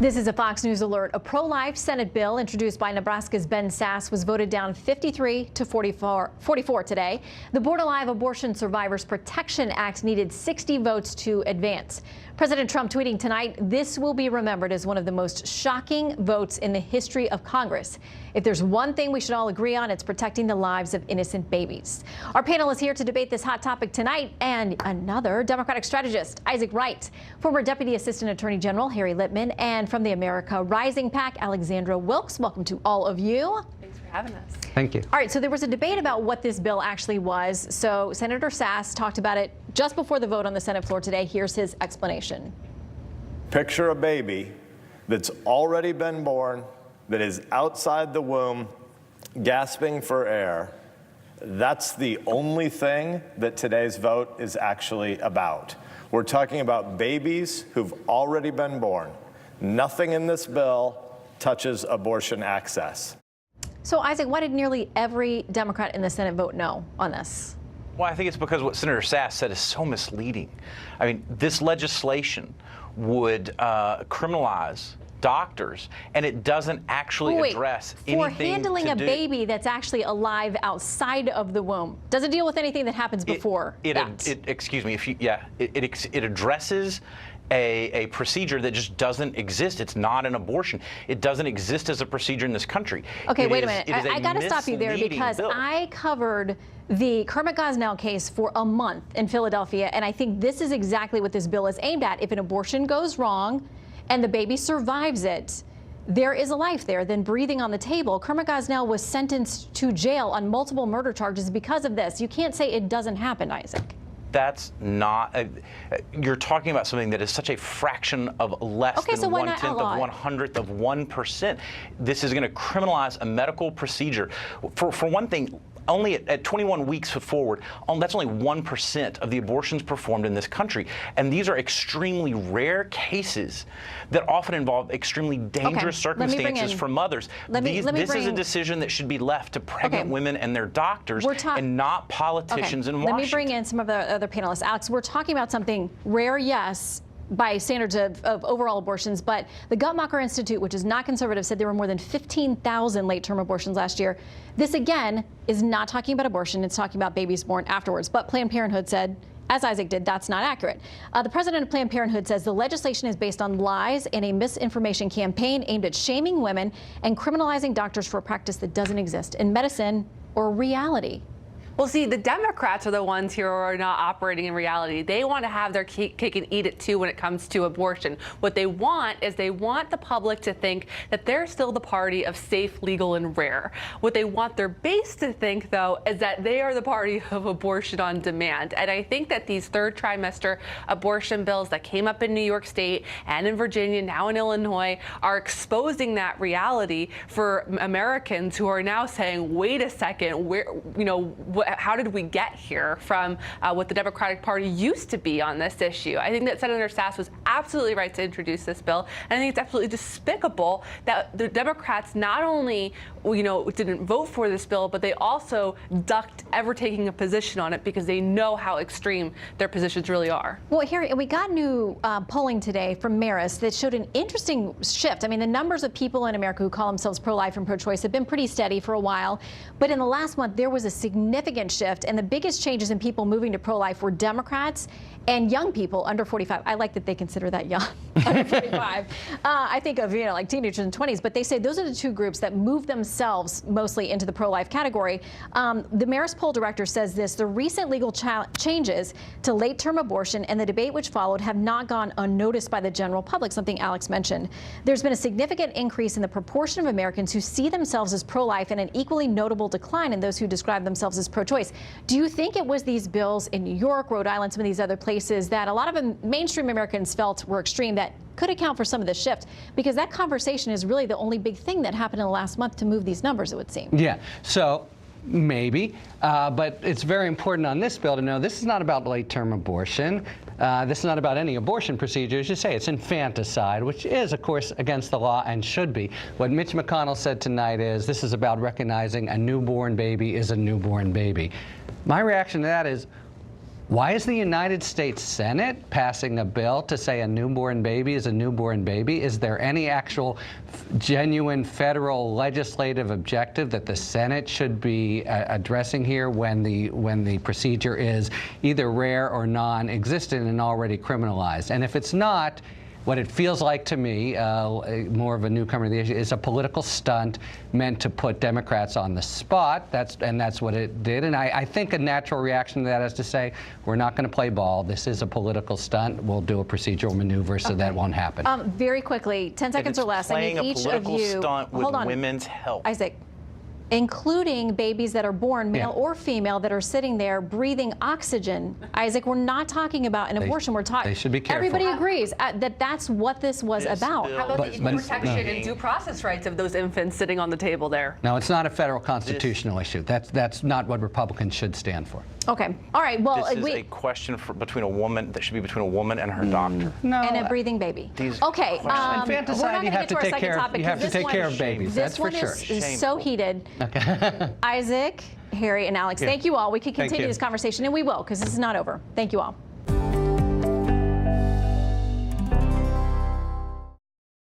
This is a Fox News alert. A pro-life Senate bill introduced by Nebraska's Ben Sasse was voted down 53 to 44 today. The Born Alive Abortion Survivors Protection Act needed 60 votes to advance. President Trump tweeting tonight, "This will be remembered as one of the most shocking votes in the history of Congress. If there's one thing we should all agree on, it's protecting the lives of innocent babies." Our panel is here to debate this hot topic tonight, and another Democratic strategist, Issac Wright, former Deputy Assistant Attorney General Harry Litman, and from the America Rising PAC, Alexandra Wilkes. Welcome to all of you. Thanks for having us. Thank you. All right, so there was a debate about what this bill actually was. So Senator Sasse talked about it just before the vote on the Senate floor today. Here's his explanation. Picture a baby that's already been born, that is outside the womb, gasping for air. That's the only thing that today's vote is actually about. We're talking about babies who've already been born. Nothing in this bill touches abortion access. So, Issac, why did nearly every Democrat in the Senate vote no on this? Well, I think it's because what Senator Sasse said is so misleading. I mean, this legislation would criminalize doctors, and it doesn't actually address anything for handling a baby that's actually alive outside of the womb. Does it deal with anything that happens before that? Excuse me, it addresses a procedure that just doesn't exist. It's not an abortion. It doesn't exist as a procedure in this country. Okay, wait a minute. I got to stop you there because I covered the Kermit Gosnell case for a month in Philadelphia, and I think this is exactly what this bill is aimed at. If an abortion goes wrong and the baby survives it, there is a life there, then breathing on the table. Kermit Gosnell was sentenced to jail on multiple murder charges because of this. You can't say it doesn't happen, Issac. That's not, you're talking about something that is such a fraction of less than 1/10 of 100th of 1%. This is going to criminalize a medical procedure. For one thing, only at 21 weeks forward, that's only 1% of the abortions performed in this country. And these are extremely rare cases that often involve extremely dangerous circumstances for mothers. This is a decision that should be left to pregnant women and their doctors and not politicians in Washington. Let me bring in some of the other panelists. Alex, we're talking about something rare, yes, by standards of overall abortions, but the Guttmacher Institute, which is not conservative, said there were more than 15,000 late-term abortions last year. This, again, is not talking about abortion. It's talking about babies born afterwards. But Planned Parenthood said, as Issac did, that's not accurate. The president of Planned Parenthood says the legislation is based on lies and a misinformation campaign aimed at shaming women and criminalizing doctors for a practice that doesn't exist in medicine or reality. Well, see, the Democrats are the ones here who are not operating in reality. They want to have their cake and eat it too when it comes to abortion. What they want is they want the public to think that they're still the party of safe, legal, and rare. What they want their base to think, though, is that they are the party of abortion on demand. And I think that these third trimester abortion bills that came up in New York State and in Virginia, now in Illinois, are exposing that reality for Americans who are now saying, wait a second, how did we get here from what the Democratic Party used to be on this issue? I think that Senator Sasse was absolutely right to introduce this bill. And I think it's absolutely despicable that the Democrats not only, didn't vote for this bill, but they also ducked ever taking a position on it because they know how extreme their positions really are. Well, here, we got new polling today from Marist that showed an interesting shift. I mean, the numbers of people in America who call themselves pro-life and pro-choice have been pretty steady for a while. But in the last month, there was a significant shift, and the biggest changes in people moving to pro-life were Democrats and young people under 45. I like that they consider that young, under 45. I think of, like teenagers in 20s, but they say those are the two groups that move themselves mostly into the pro-life category. The Marist poll director says this: the recent legal changes to late-term abortion and the debate which followed have not gone unnoticed by the general public, something Alex mentioned. There's been a significant increase in the proportion of Americans who see themselves as pro-life and an equally notable decline in those who describe themselves as pro-choice. Do you think it was these bills in New York, Rhode Island, some of these other places that a lot of mainstream Americans felt were extreme that could account for some of the shift? Because that conversation is really the only big thing that happened in the last month to move these numbers, it would seem. Yeah. So maybe, but it's very important on this bill to know this is not about late-term abortion. This is not about any abortion procedure. As you say, it's infanticide, which is, of course, against the law and should be. What Mitch McConnell said tonight is this is about recognizing a newborn baby is a newborn baby. My reaction to that is, Why is the United States Senate passing a bill to say a newborn baby is a newborn baby? Is there any actual genuine federal legislative objective that the Senate should be addressing here when the procedure is either rare or non-existent and already criminalized? And if it's not, what it feels like to me, more of a newcomer to the issue, is a political stunt meant to put Democrats on the spot. That's what it did. And I think a natural reaction to that is to say, we're not going to play ball. This is a political stunt. We'll do a procedural maneuver so that won't happen. Very quickly, 10 seconds or less. I need each of you. Stunt with hold on, women's health. Isaac. Including babies that are born, male or female, that are sitting there breathing oxygen. Isaac, we're not talking about an abortion. We're talking. They should be careful. Everybody agrees that that's what this was about. How about the equal protection and due process rights of those infants sitting on the table there? No, it's not a federal constitutional issue. That's not what Republicans should stand for. Okay. All right. Well, this is a question between a woman that should be between a woman and her doctor. No. And a breathing baby. Okay. Infanticide, you have to take care. You have to take care of babies. That's for sure. This one is so heated. Okay. Isaac, Harry, and Alex, thank you all. We could continue this conversation, and we will, because this is not over. Thank you all.